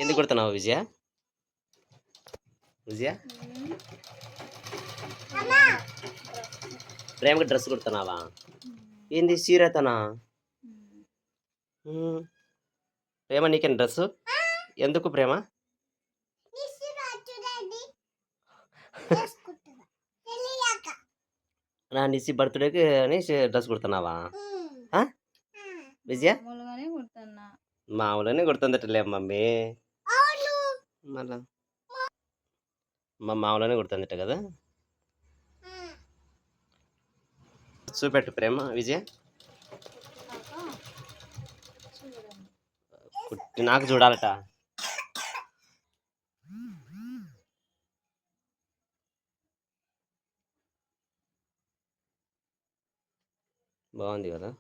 ఎందుకు కుడుతున్నావు విజయ? విజయ ప్రేమకి డ్రెస్ కుడుతున్నావా? ఏంది సీరతనా? ప్రేమ నీకేం డ్రెస్సు? ఎందుకు ప్రేమ? నా నిసి బర్త్డేకి అని డ్రెస్ కుడుతున్నావా విజయ? మామూలుగానే కుడుతుందటలే మమ్మీ. మళ్ళా మామూలుగానే కుడుతుందట కదా. చూపెట్టు ప్రేమ విజయ. కుట్టి నాకు చూడాలట. బాగుంది కదా.